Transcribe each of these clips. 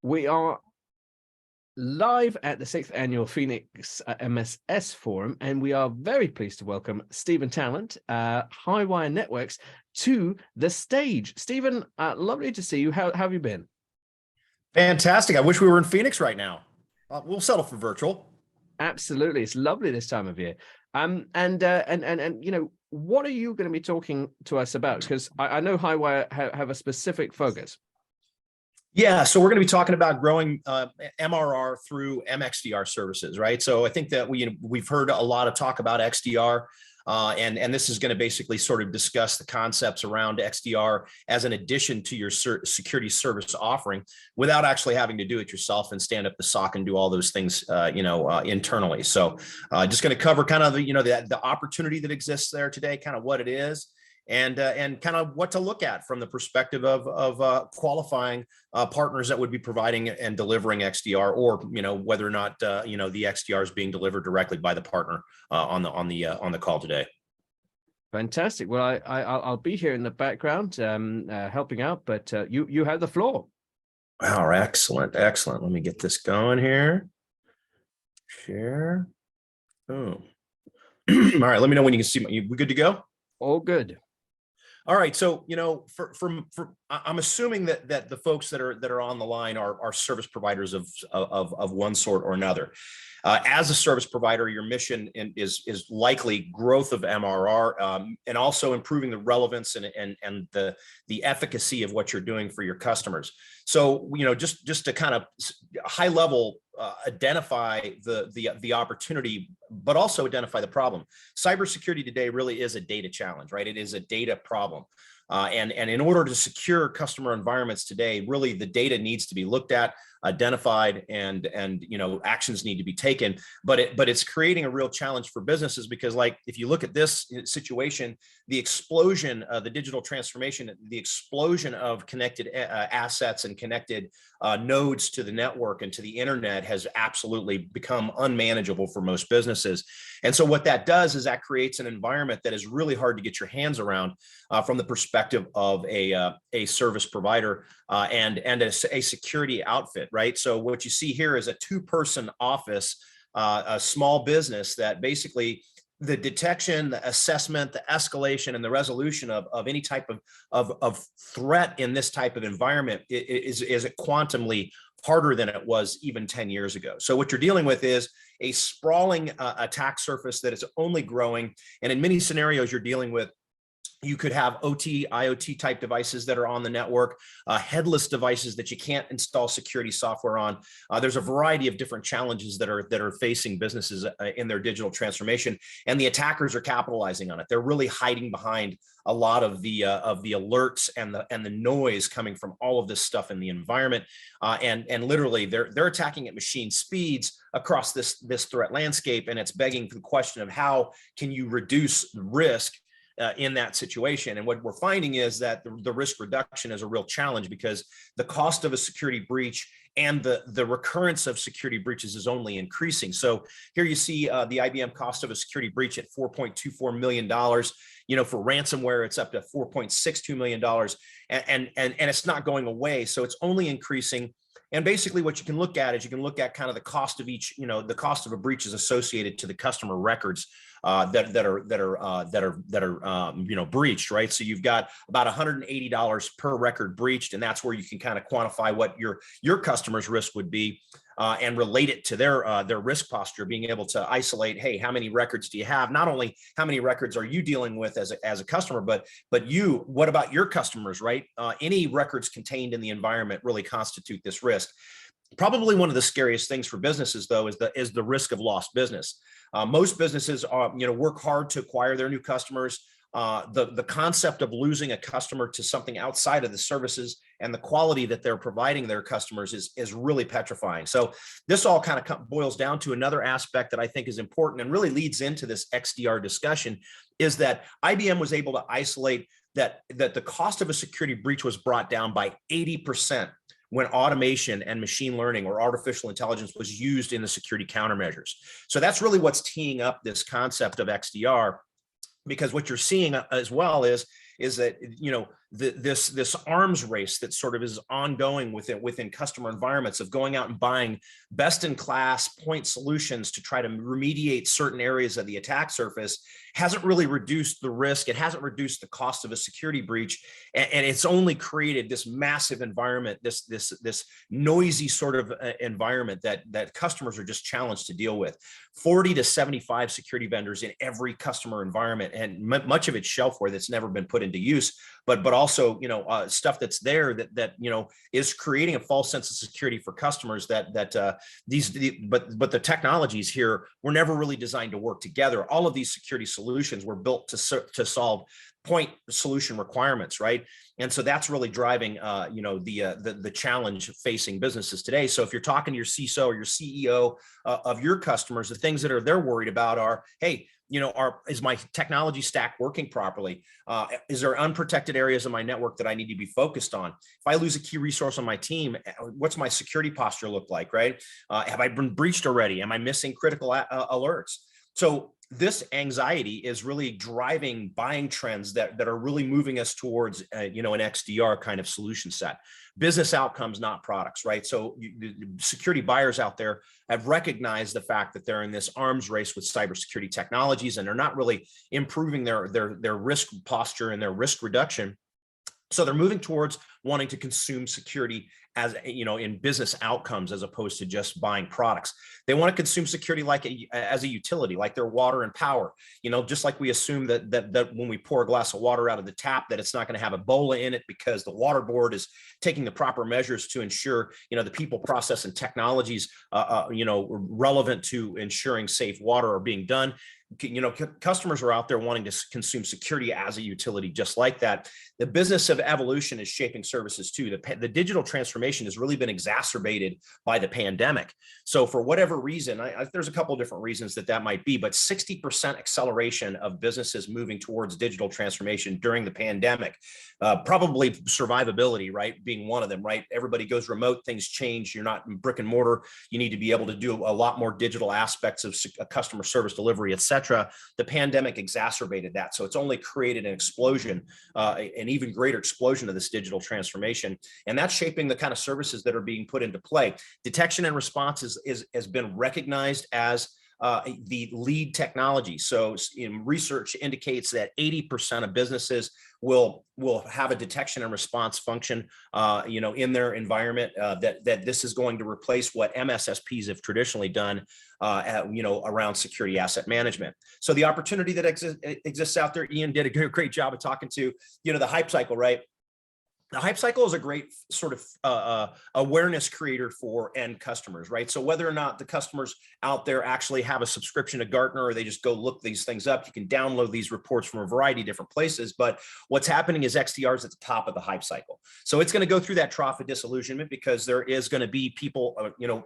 We are live at the 6th Annual Phoenix MSS Forum, and we are very pleased to welcome Stephan Tallent, Highwire Networks, to the stage. Stephan, lovely to see you. How have you been? Fantastic. I wish we were in Phoenix right now. We'll settle for virtual. Absolutely. It's lovely this time of year. And you know, what are you going to be talking to us about? Because I know Highwire have a specific focus. Yeah, so we're going to be talking about growing MRR through MXDR services, right? So I think that we've heard a lot of talk about XDR, and this is going to basically sort of discuss the concepts around XDR as an addition to your security service offering, without actually having to do it yourself and stand up the SOC and do all those things, internally. So just going to cover kind of the opportunity that exists there today, kind of what it is, and kind of what to look at from the perspective of qualifying partners that would be providing and delivering XDR, or whether or not the XDR is being delivered directly by the partner on the call today. Fantastic. Well, I'll be here in the background helping out, but you have the floor. Wow, excellent. Let me get this going here. Share. Oh. All right. Let me know when you can see me. We good to go? All good. All right, so I'm assuming that the folks that are on the line are service providers of one sort or another. As a service provider, your mission is likely growth of MRR, and also improving the relevance and the efficacy of what you're doing for your customers. So just to kind of high level identify the opportunity, but also identify the problem. Cybersecurity today really is a data challenge, right? It is a data problem. And in order to secure customer environments today, really the data needs to be looked at, identified, and actions need to be taken. But it's creating a real challenge for businesses, because, like, if you look at this situation, the explosion, the digital transformation, the explosion of connected assets and connected nodes to the network and to the internet has absolutely become unmanageable for most businesses. And so what that does is that creates an environment that is really hard to get your hands around from the perspective of a service provider and a security outfit, right? So what you see here is a two-person office, a small business that basically the detection, the assessment, the escalation, and the resolution of any type of threat in this type of environment is quantumly harder than it was even 10 years ago. So what you're dealing with is a sprawling attack surface that is only growing. And in many scenarios, you're dealing with, you could have OT, IoT type devices that are on the network, headless devices that you can't install security software on. There's a variety of different challenges that are facing businesses in their digital transformation, and the attackers are capitalizing on it. They're really hiding behind a lot of the alerts and the noise coming from all of this stuff in the environment, and literally they're attacking at machine speeds across this threat landscape, and it's begging the question of how can you reduce risk in that situation. And what we're finding is that the risk reduction is a real challenge, because the cost of a security breach and the recurrence of security breaches is only increasing. So here you see the IBM cost of a security breach at $4.24 million. For ransomware, it's up to $4.62 million, and it's not going away. So it's only increasing. And basically what you can look at is you can look at kind of the cost of each, the cost of a breach is associated to the customer records that are breached, right? So you've got about $180 per record breached, and that's where you can kind of quantify what your customer's risk would be, and relate it to their risk posture, being able to isolate, hey, how many records do you have? Not only how many records are you dealing with as a customer, but what about your customers, right? Any records contained in the environment really constitute this risk. Probably one of the scariest things for businesses, though, is the risk of lost business. Most businesses work hard to acquire their new customers. The concept of losing a customer to something outside of the services and the quality that they're providing their customers is really petrifying. So this all kind of boils down to another aspect that I think is important and really leads into this XDR discussion, is that IBM was able to isolate that the cost of a security breach was brought down by 80% when automation and machine learning or artificial intelligence was used in the security countermeasures. So that's really what's teeing up this concept of XDR, because what you're seeing as well is that this arms race that sort of is ongoing within customer environments of going out and buying best in class point solutions to try to remediate certain areas of the attack surface hasn't really reduced the risk. It hasn't reduced the cost of a security breach, and it's only created this massive environment, this noisy sort of environment that customers are just challenged to deal with. 40 to 75 security vendors in every customer environment, and much of it's shelfware that's never been put into use, but also, stuff that's there that is creating a false sense of security for customers but the technologies here were never really designed to work together. All of these security solutions were built to solve point solution requirements, right? And so that's really driving, the challenge facing businesses today. So if you're talking to your CISO or your CEO of your customers, the things that they're worried about are, hey, is my technology stack working properly? Is there unprotected areas of my network that I need to be focused on? If I lose a key resource on my team, what's my security posture look like, right? Have I been breached already? Am I missing critical alerts? So this anxiety is really driving buying trends that are really moving us towards, an XDR kind of solution set. Business outcomes, not products, right? So the security buyers out there have recognized the fact that they're in this arms race with cybersecurity technologies, and they're not really improving their risk posture and their risk reduction. So they're moving towards wanting to consume security as in business outcomes, as opposed to just buying products. They want to consume security as a utility, like their water and power. Just like we assume that when we pour a glass of water out of the tap, that it's not going to have Ebola in it because the water board is taking the proper measures to ensure the people, process, and technologies relevant to ensuring safe water are being done. Customers are out there wanting to consume security as a utility, just like that. The business of evolution is shaping services too. The digital transformation has really been exacerbated by the pandemic. So for whatever reason, there's a couple of different reasons that might be, but 60% acceleration of businesses moving towards digital transformation during the pandemic. Probably survivability, right, being one of them, right? Everybody goes remote, things change. You're not in brick and mortar. You need to be able to do a lot more digital aspects of customer service delivery, et cetera. The pandemic exacerbated that. So it's only created an explosion, an even greater explosion of this digital transformation. And that's shaping the kind of services that are being put into play. Detection and response has been recognized as the lead technology. So in research indicates that 80% of businesses will have a detection and response function, in their environment. That this is going to replace what MSSPs have traditionally done, around security asset management. So the opportunity that exists out there, Ian did a great job of talking to, the hype cycle, right? The hype cycle is a great sort of awareness creator for end customers, right? So whether or not the customers out there actually have a subscription to Gartner or they just go look these things up, you can download these reports from a variety of different places. But what's happening is XDR is at the top of the hype cycle. So it's going to go through that trough of disillusionment because there is going to be people,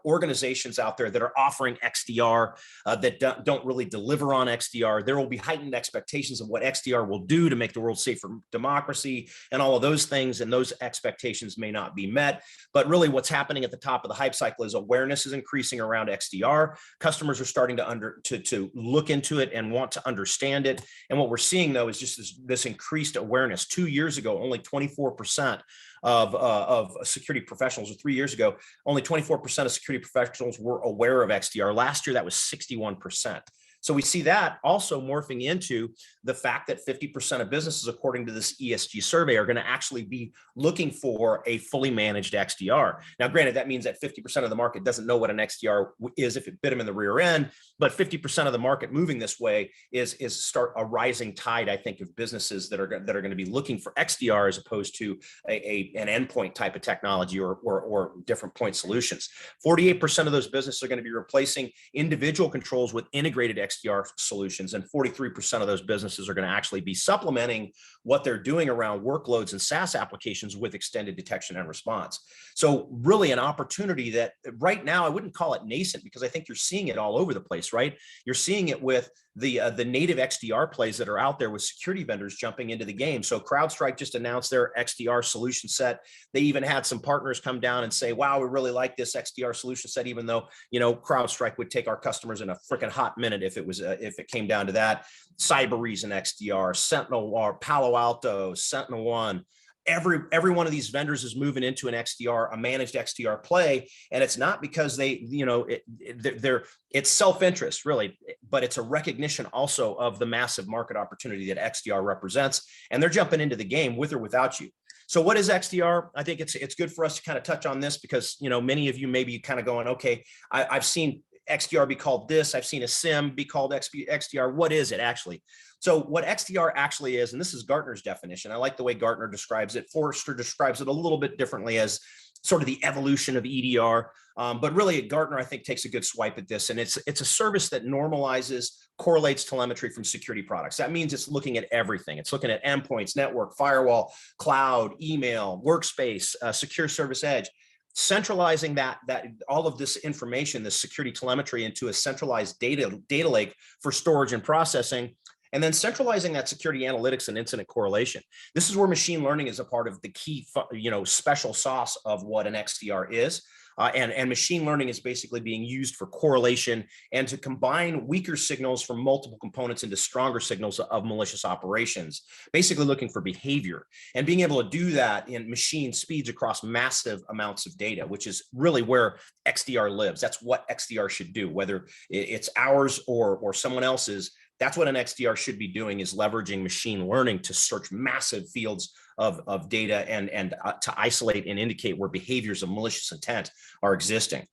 organizations out there that are offering XDR that don't really deliver on XDR. There will be heightened expectations of what XDR will do to make the world safe for democracy and all of those things. And those expectations may not be met. But really what's happening at the top of the hype cycle is awareness is increasing around XDR. Customers are starting to look into it and want to understand it. And what we're seeing though is just this increased awareness. 2 years ago, only 24% of security professionals, or 3 years ago, only 24% of security professionals were aware of XDR. Last year, that was 61%. So we see that also morphing into the fact that 50% of businesses, according to this ESG survey, are going to actually be looking for a fully managed XDR. Now, granted, that means that 50% of the market doesn't know what an XDR is if it bit them in the rear end, but 50% of the market moving this way is start a rising tide, I think, of businesses that are going to be looking for XDR as opposed to an endpoint type of technology or different point solutions. 48% of those businesses are going to be replacing individual controls with integrated XDR solutions, and 43% of those businesses are going to actually be supplementing what they're doing around workloads and SaaS applications with extended detection and response. So really an opportunity that right now, I wouldn't call it nascent because I think you're seeing it all over the place, right? You're seeing it with the native XDR plays that are out there with security vendors jumping into the game. So CrowdStrike just announced their XDR solution set. They even had some partners come down and say, wow, we really like this XDR solution set, even though, CrowdStrike would take our customers in a freaking hot minute if it came down to that. CyberReason XDR, Sentinel or Palo Alto, SentinelOne, every one of these vendors is moving into an XDR, a managed XDR play. And it's not because it's self-interest really, but it's a recognition also of the massive market opportunity that XDR represents. And they're jumping into the game with or without you. So what is XDR? I think it's good for us to kind of touch on this because, many of you may be kind of going, okay, I've seen XDR be called this. I've seen a SIM be called XDR. What is it actually? So what XDR actually is, and this is Gartner's definition. I like the way Gartner describes it. Forrester describes it a little bit differently as sort of the evolution of EDR. But really Gartner, I think, takes a good swipe at this. And it's a service that normalizes, correlates telemetry from security products. That means it's looking at everything. It's looking at endpoints, network, firewall, cloud, email, workspace, secure service edge, centralizing that all of this information, this security telemetry into a centralized data lake for storage and processing, and then centralizing that security analytics and incident correlation. This is where machine learning is a part of the key, special sauce of what an XDR is. And machine learning is basically being used for correlation and to combine weaker signals from multiple components into stronger signals of malicious operations, basically looking for behavior and being able to do that in machine speeds across massive amounts of data, which is really where XDR lives. That's what XDR should do, whether it's ours or someone else's. That's what an XDR should be doing, is leveraging machine learning to search massive fields of data and to isolate and indicate where behaviors of malicious intent are existing.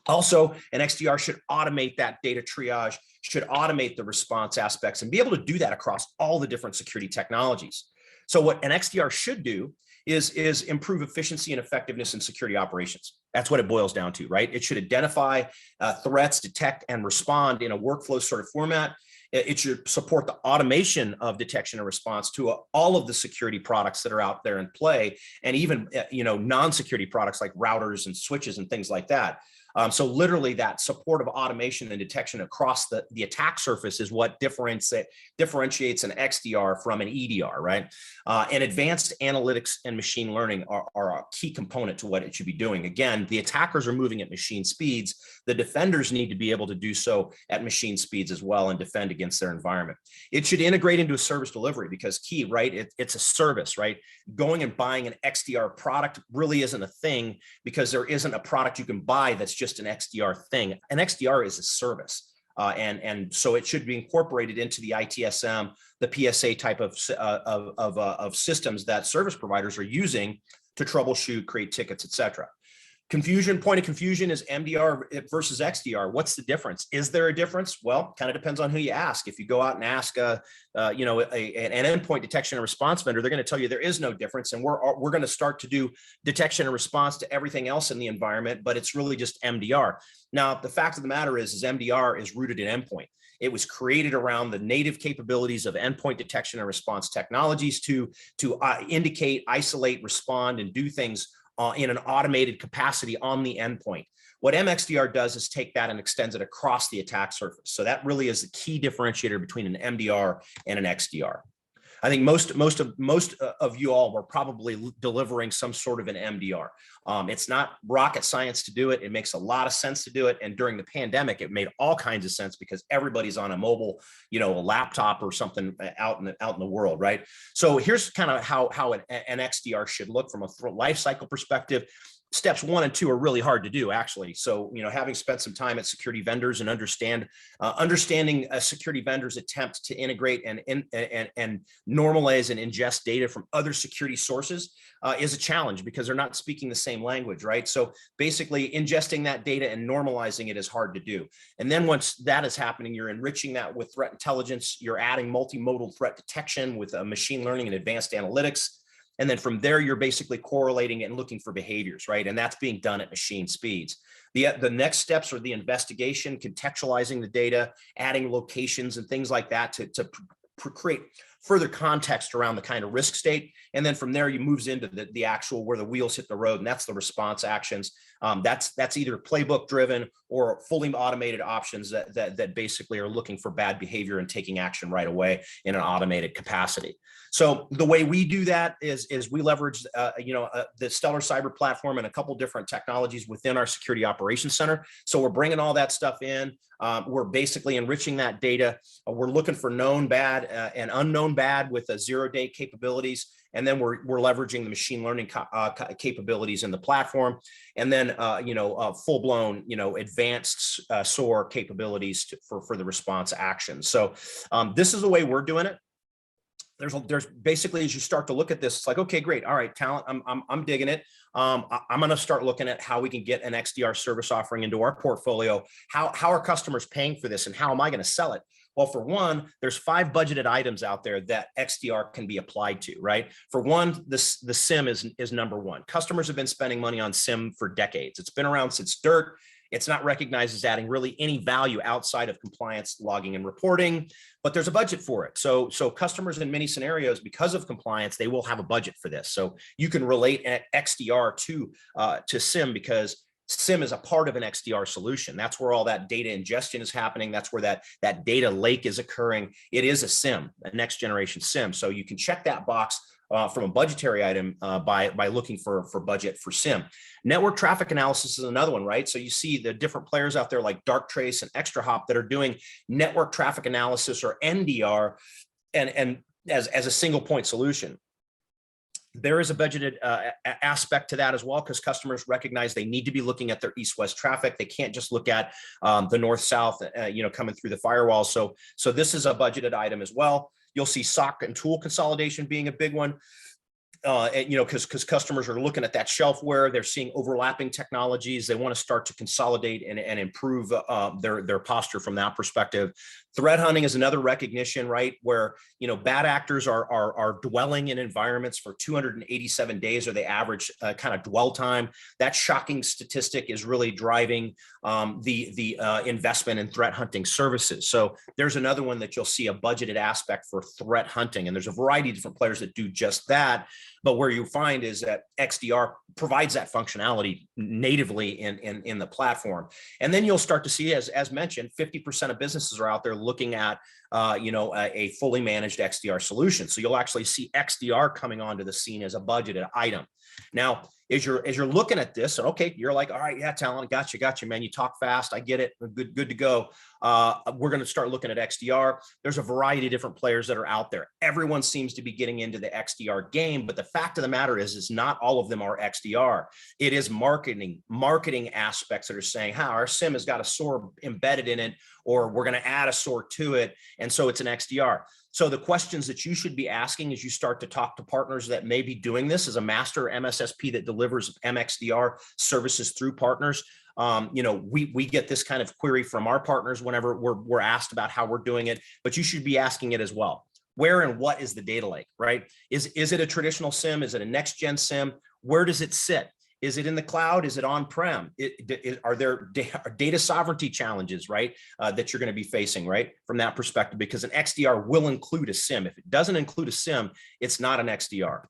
Also, an XDR should automate that data triage, should automate the response aspects and be able to do that across all the different security technologies. So what an XDR should do is improve efficiency and effectiveness in security operations. That's what it boils down to, right? It should identify threats, detect, and respond in a workflow sort of format. It should support the automation of detection and response to all of the security products that are out there in play, and even non-security products like routers and switches and things like that. So literally that support of automation and detection across the attack surface is what differentiates an XDR from an EDR, right? And advanced analytics and machine learning are a key component to what it should be doing. Again, the attackers are moving at machine speeds. The defenders need to be able to do so at machine speeds as well and defend against their environment. It should integrate into a service delivery because key, right? It's a service, right? Going and buying an XDR product really isn't a thing because there isn't a product you can buy that's just an XDR thing. An XDR is a service. And so it should be incorporated into the ITSM, the PSA type of systems that service providers are using to troubleshoot, create tickets, et cetera. Point of confusion is MDR versus XDR. What's the difference? Is there a difference? Well, kind of depends on who you ask. If you go out and ask an endpoint detection and response vendor, they're going to tell you there is no difference. And we're going to start to do detection and response to everything else in the environment, but it's really just MDR. Now, the fact of the matter is MDR is rooted in endpoint. It was created around the native capabilities of endpoint detection and response technologies to indicate, isolate, respond, and do things in an automated capacity on the endpoint. What MXDR does is take that and extends it across the attack surface. So that really is the key differentiator between an MDR and an XDR. I think most of you all were probably delivering some sort of an MDR. It's not rocket science to do it. It makes a lot of sense to do it. And during the pandemic, it made all kinds of sense because everybody's on a mobile, a laptop or something out in the world, right? So here's kind of how an XDR should look from a life cycle perspective. Steps 1 and 2 are really hard to do, actually. So, having spent some time at security vendors and understanding a security vendor's attempt to integrate and normalize and ingest data from other security sources is a challenge because they're not speaking the same language, right? So basically ingesting that data and normalizing it is hard to do. And then once that is happening, you're enriching that with threat intelligence, you're adding multimodal threat detection with machine learning and advanced analytics. And then from there, you're basically correlating and looking for behaviors, right? And that's being done at machine speeds. The next steps are the investigation, contextualizing the data, adding locations and things like that to create further context around the kind of risk state. And then from there, you moves into the actual where the wheels hit the road, and that's the response actions. That's either playbook driven or fully automated options that basically are looking for bad behavior and taking action right away in an automated capacity. So the way we do that is we leverage the Stellar Cyber platform and a couple different technologies within our security operations center. So we're bringing all that stuff in. We're basically enriching that data. We're looking for known bad and unknown known bad with 0-day capabilities. And then we're leveraging the machine learning capabilities in the platform. And then, full blown, advanced SOAR capabilities for the response actions. So this is the way we're doing it. There's basically, as you start to look at this, it's like, okay, great. All right, Tallent, I'm digging it. I'm going to start looking at how we can get an XDR service offering into our portfolio. How are customers paying for this, and how am I going to sell it? Well, for one, there's 5 budgeted items out there that XDR can be applied to, right? For one, the SIM is number one. Customers have been spending money on SIM for decades. It's been around since dirt. It's not recognized as adding really any value outside of compliance, logging, and reporting, but there's a budget for it. So customers in many scenarios, because of compliance, they will have a budget for this. So you can relate XDR to SIM, because SIM is a part of an XDR solution. That's where all that data ingestion is happening. That's where that data lake is occurring. It is a SIM, a next generation SIM. So you can check that box from a budgetary item by looking for budget for SIM. Network traffic analysis is another one, right? So you see the different players out there like Darktrace and ExtraHop that are doing network traffic analysis, or NDR, and as a single point solution. There is a budgeted aspect to that as well, because customers recognize they need to be looking at their east-west traffic. They can't just look at the north-south, coming through the firewall. So this is a budgeted item as well. You'll see SOC and tool consolidation being a big one. Because customers are looking at that shelfware, they're seeing overlapping technologies. They want to start to consolidate and improve their posture from that perspective. Threat hunting is another recognition, right? Where, bad actors are dwelling in environments for 287 days, or the average kind of dwell time. That shocking statistic is really driving the investment in threat hunting services. So there's another one that you'll see a budgeted aspect for threat hunting. And there's a variety of different players that do just that. But where you find is that XDR provides that functionality natively in the platform. And then you'll start to see, as mentioned, 50% of businesses are out there looking at a fully managed XDR solution. So you'll actually see XDR coming onto the scene as a budgeted item. Now, as you're looking at this, and okay, you're like, all right, yeah, Tallent, got you, man. You talk fast, I get it, good to go. We're going to start looking at XDR. There's a variety of different players that are out there. Everyone seems to be getting into the XDR game, but the fact of the matter is not all of them are XDR. It is marketing aspects that are saying, our SIM has got a SOAR embedded in it, or we're going to add a SOAR to it, and so it's an XDR. So the questions that you should be asking as you start to talk to partners that may be doing this, as a master MSSP that delivers MXDR services through partners, we get this kind of query from our partners whenever we're asked about how we're doing it, but you should be asking it as well. Where and what is the data lake, right? Is it a traditional SIM? Is it a next gen SIM? Where does it sit? Is it in the cloud? Is it on-prem? Are there data sovereignty challenges, right, that you're going to be facing, right, from that perspective? Because an XDR will include a SIM. If it doesn't include a SIM, it's not an XDR.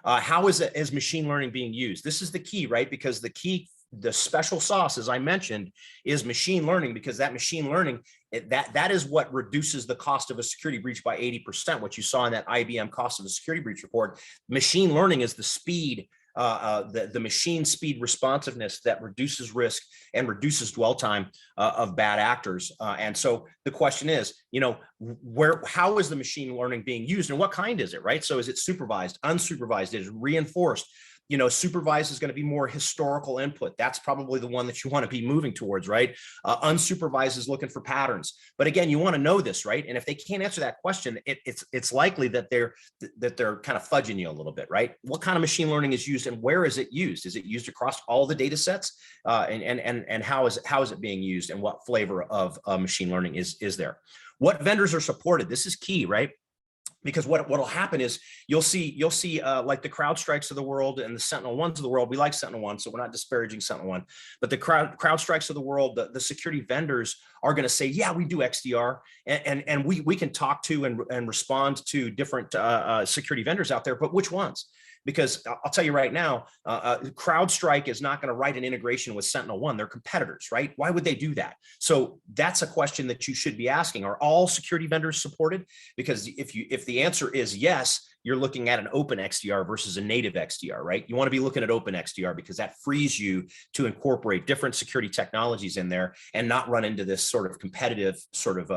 How is machine learning being used? This is the key, right? Because the special sauce, as I mentioned, is machine learning, because that machine learning, that is what reduces the cost of a security breach by 80%. What you saw in that IBM cost of a security breach report, machine learning is the speed, the machine speed responsiveness that reduces risk and reduces dwell time of bad actors. And so the question is, how is the machine learning being used, and what kind is it, right? So is it supervised, unsupervised, is it reinforced? Supervised is going to be more historical input. That's probably the one that you want to be moving towards, right? Unsupervised is looking for patterns. But again, you want to know this, right? And if they can't answer that question, it's likely that they're kind of fudging you a little bit, right? What kind of machine learning is used, and where is it used? Is it used across all the data sets? And how is it being used, and what flavor of machine learning is there? What vendors are supported? This is key, right? Because what'll happen is you'll see like the CrowdStrikes of the world and the SentinelOnes of the world. We like SentinelOne, so we're not disparaging SentinelOne, but the CrowdStrikes of the world, the security vendors are going to say, yeah, we do XDR, and we can talk to and respond to different security vendors out there, but which ones? Because I'll tell you right now, CrowdStrike is not going to write an integration with SentinelOne. They're competitors, right? Why would they do that? So that's a question that you should be asking. Are all security vendors supported? Because if the answer is yes, you're looking at an open XDR versus a native XDR, right? You want to be looking at open XDR because that frees you to incorporate different security technologies in there and not run into this sort of competitive sort of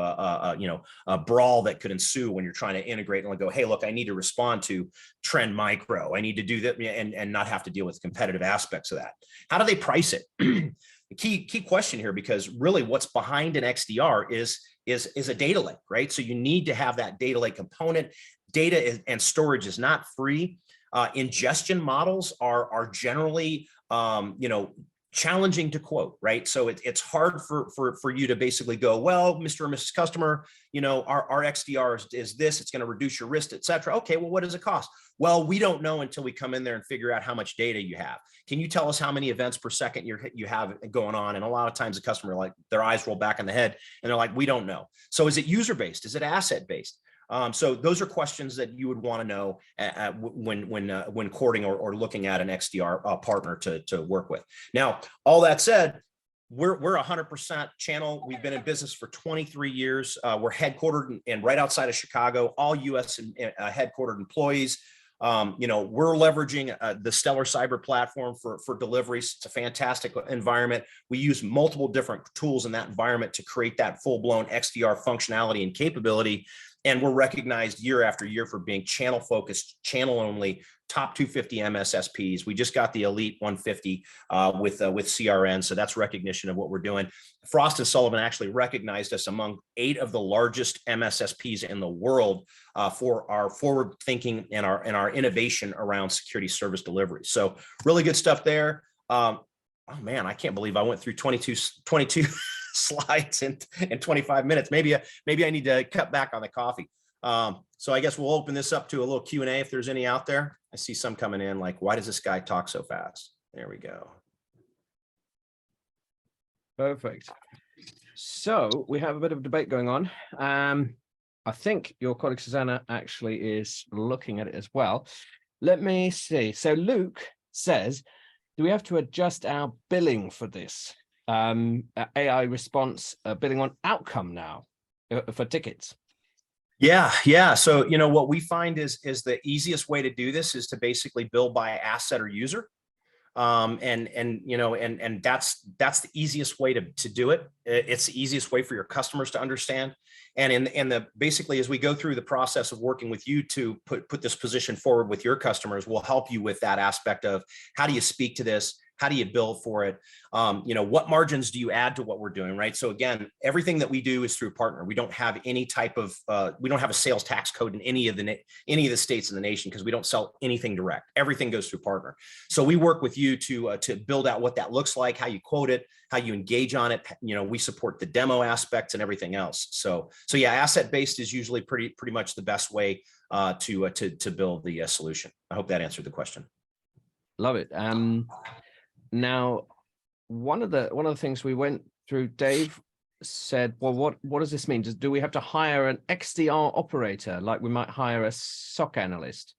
brawl that could ensue when you're trying to integrate and go, hey, look, I need to respond to Trend Micro. I need to do that and not have to deal with competitive aspects of that. How do they price it? The key question here, because really what's behind an XDR is a data lake, right? So you need to have that data lake component. Data and storage is not free. Ingestion models are generally, challenging to quote, right? So it's hard for you to basically go, well, Mr. or Mrs. Customer, our XDR is this, it's going to reduce your risk, et cetera. Okay, well, what does it cost? Well, we don't know until we come in there and figure out how much data you have. Can you tell us how many events per second you have going on? And a lot of times the customer, like, their eyes roll back in the head and they're like, we don't know. So is it user-based? Is it asset-based? So those are questions that you would want to know when courting or looking at an XDR partner to work with. Now, all that said, we're 100% channel. We've been in business for 23 years. We're headquartered and right outside of Chicago, all US headquartered employees. We're leveraging the Stellar Cyber platform for deliveries. It's a fantastic environment. We use multiple different tools in that environment to create that full-blown XDR functionality and capability. And we're recognized year after year for being channel focused, channel only, top 250 MSSPs. We just got the Elite 150 with CRN. So that's recognition of what we're doing. Frost & Sullivan actually recognized us among 8 of the largest MSSPs in the world for our forward thinking and our innovation around security service delivery. So really good stuff there. Oh man, I can't believe I went through 22 slides in 25 minutes. Maybe I need to cut back on the coffee. So I guess we'll open this up to a little Q&A if there's any out there. I see some coming in like, why does this guy talk so fast? There we go. Perfect. So we have a bit of debate going on. I think your colleague Susanna actually is looking at it as well. Let me see. So Luke says, do we have to adjust our billing for this? AI response billing on outcome now for tickets? Yeah. So, what we find is the easiest way to do this is to basically bill by asset or user. And that's the easiest way to do it. It's the easiest way for your customers to understand. And basically, as we go through the process of working with you to put this position forward with your customers, we'll help you with that aspect of how do you speak to this? How do you bill for it? What margins do you add to what we're doing, right? So again, everything that we do is through partner. We don't have any type of, we don't have a sales tax code in any of the states in the nation because we don't sell anything direct. Everything goes through partner. So we work with you to build out what that looks like, how you quote it, how you engage on it. We support the demo aspects and everything else. So yeah, asset-based is usually pretty much the best way to build the solution. I hope that answered the question. Love it. Now, one of the things we went through, Dave said, well, what does this mean? Do we have to hire an XDR operator like we might hire a SOC analyst?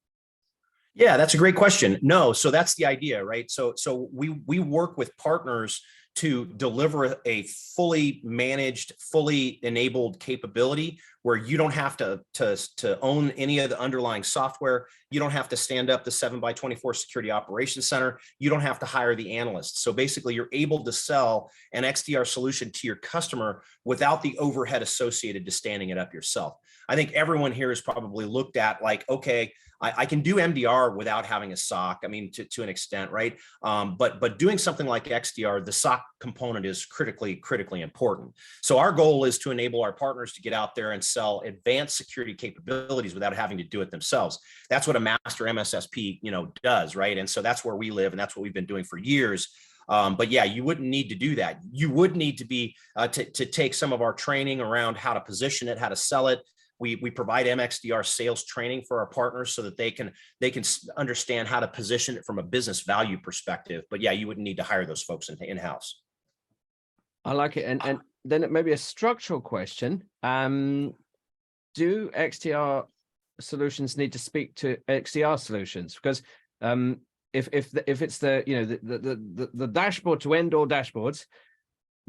Yeah, that's a great question. No, so that's the idea, right? So we work with partners to deliver a fully managed, fully enabled capability where you don't have to own any of the underlying software. You don't have to stand up the 7x24 security operations center. You don't have to hire the analysts. So basically you're able to sell an XDR solution to your customer without the overhead associated to standing it up yourself. I think everyone here has probably looked at like, okay, I can do MDR without having a SOC. I mean, to an extent, right? But doing something like XDR, the SOC component is critically important. So our goal is to enable our partners to get out there and sell advanced security capabilities without having to do it themselves. That's what a master MSSP, does, right? And so that's where we live, and that's what we've been doing for years. But yeah, you wouldn't need to do that. You would need to be to take some of our training around how to position it, how to sell it. We provide MXDR sales training for our partners so that they can understand how to position it from a business value perspective. But yeah, you wouldn't need to hire those folks in-house. I like it. And then it may be a structural question. Do XDR solutions need to speak to XDR solutions? Because if it's the dashboard to end all dashboards,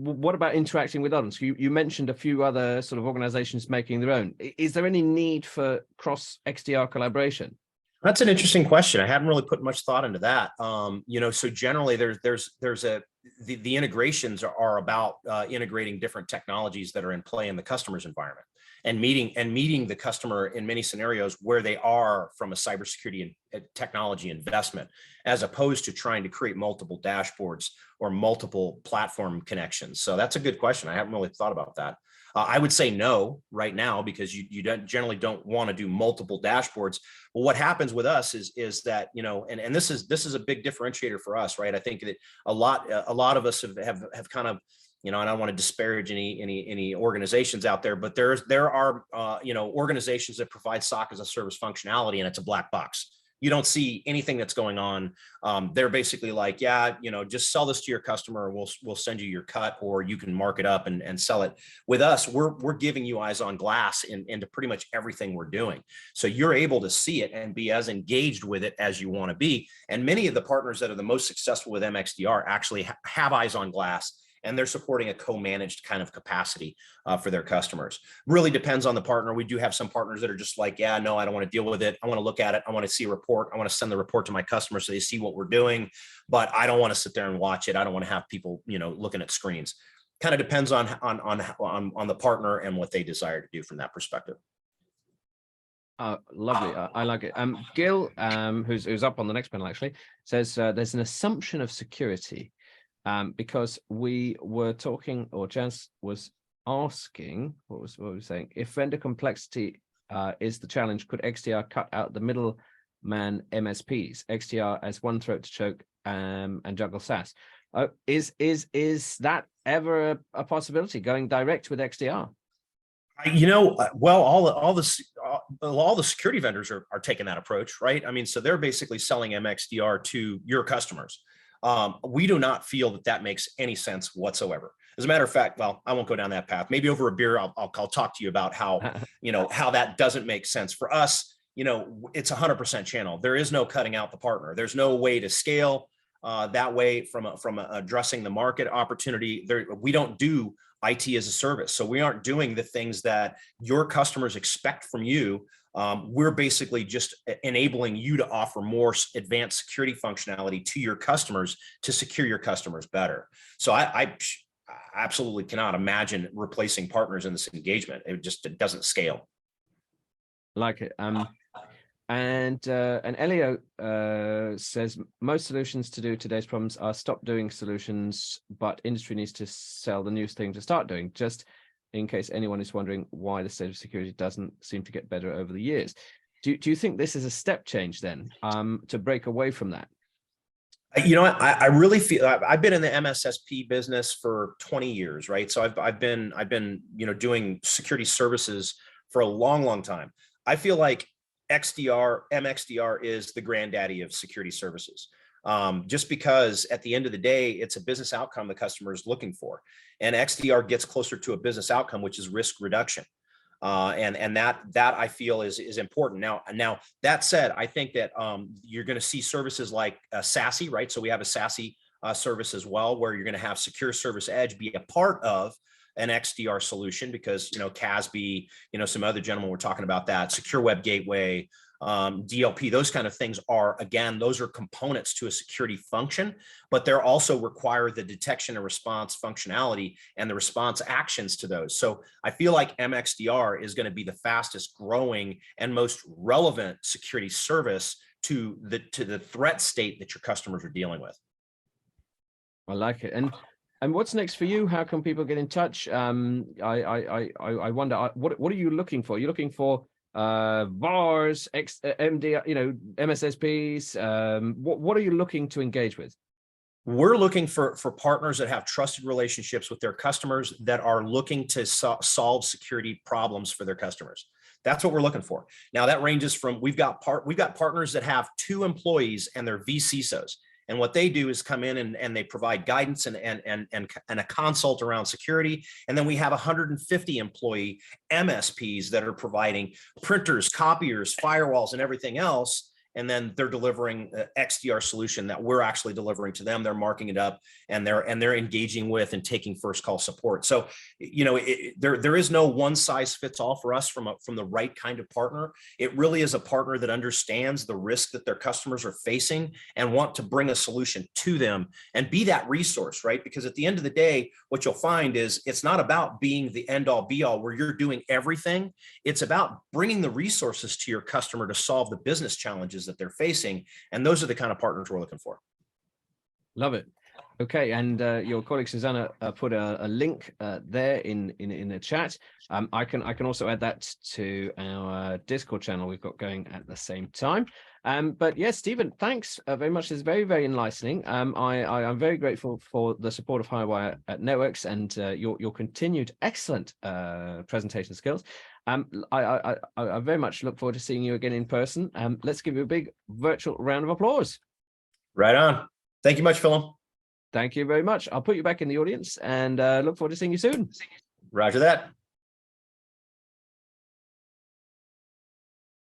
what about interacting with others? You mentioned a few other sort of organizations making their own. Is there any need for cross XDR collaboration? That's an interesting question. I hadn't really put much thought into that. So generally the integrations are about integrating different technologies that are in play in the customer's environment and meeting the customer in many scenarios where they are from a cybersecurity and technology investment, as opposed to trying to create multiple dashboards or multiple platform connections. So that's a good question. I haven't really thought about that. I would say no right now, because you generally don't want to do multiple dashboards. Well, what happens with us is that, and this is a big differentiator for us, right? I think that a lot of us have kind of, and I don't want to disparage any organizations out there, but there are organizations that provide SOC as a service functionality, and it's a black box. You don't see anything that's going on. They're basically like, yeah, just sell this to your customer, and we'll send you your cut, or you can mark it up and sell it. With us, we're giving you eyes on glass into pretty much everything we're doing. So you're able to see it and be as engaged with it as you want to be. And many of the partners that are the most successful with MXDR actually have eyes on glass, and they're supporting a co-managed kind of capacity for their customers. Really depends on the partner. We do have some partners that are just like, yeah, no, I don't want to deal with it. I want to look at it. I want to see a report. I want to send the report to my customers so they see what we're doing, but I don't want to sit there and watch it. I don't want to have people, looking at screens. Kind of depends on the partner and what they desire to do from that perspective. Lovely. I like it. Gil, who's up on the next panel actually, says there's an assumption of security. Because we were talking, or Jans was asking, what was we saying? If vendor complexity is the challenge, could XDR cut out the middleman MSPs? XDR as one throat to choke and juggle SaaS. Is that ever a possibility, going direct with XDR? Well, all the security vendors are taking that approach, right? I mean, so they're basically selling MXDR to your customers. We do not feel that makes any sense whatsoever. As a matter of fact, well, I won't go down that path. Maybe over a beer, I'll talk to you about how, how that doesn't make sense for us. It's 100% channel. There is no cutting out the partner. There's no way to scale that way from addressing the market opportunity. We don't do IT as a service. So we aren't doing the things that your customers expect from you. We're basically just enabling you to offer more advanced security functionality to your customers to secure your customers better. So I absolutely cannot imagine replacing partners in this engagement. It doesn't scale. Like it. And Elio says most solutions to do today's problems are stop doing solutions, but industry needs to sell the newest thing to start doing. Just in case anyone is wondering why the state of security doesn't seem to get better over the years. Do you think this is a step change then, to break away from that? I really feel I've been in the MSSP business for 20 years, right? So I've been doing security services for a long time. I feel like MXDR is the granddaddy of security services. Just because at the end of the day, it's a business outcome the customer is looking for. And XDR gets closer to a business outcome, which is risk reduction. And that I feel is important. Now that said, I think that you're going to see services like SASE, right? So we have a SASE service as well, where you're going to have Secure Service Edge be a part of an XDR solution, because CASB, some other gentlemen were talking about that, Secure Web Gateway, DLP, those kind of things those are components to a security function, but they're also require the detection and response functionality and the response actions to those. So I feel like MXDR is going to be the fastest growing and most relevant security service to the threat state that your customers are dealing with. I like it. And what's next for you? How can people get in touch? I wonder, what are you looking for? You're looking for VARs, MD, MSSPs. What are you looking to engage with? We're looking for partners that have trusted relationships with their customers, that are looking to solve security problems for their customers. That's what we're looking for. Now that ranges from, we've got partners that have 2 employees and they're vCISOs. And what they do is come in and they provide guidance and a consult around security. And then we have 150 employee MSPs that are providing printers, copiers, firewalls, and everything else. and then they're delivering an XDR solution that we're actually delivering to them. They're marking it up, and they're engaging with and taking first call support. So, you know, there is no one size fits all for us from the right kind of partner. It really is a partner that understands the risk that their customers are facing and want to bring a solution to them and be that resource, right? Because at the end of the day, what you'll find is it's not about being the end all be all where you're doing everything. It's about bringing the resources to your customer to solve the business challenges that they're facing. And those are the kind of partners we're looking for. Love it. Okay, and your colleague Susanna put a link there in the chat. I can also add that to our Discord channel we've got going at the same time. But yes, Stephan, thanks very much. It's very, very enlightening. I'm very grateful for the support of Highwire Networks and your continued excellent presentation skills. I very much look forward to seeing you again in person. Let's give you a big virtual round of applause. Right on. Thank you much, Philip. Thank you very much. I'll put you back in the audience and look forward to seeing you soon. Roger that.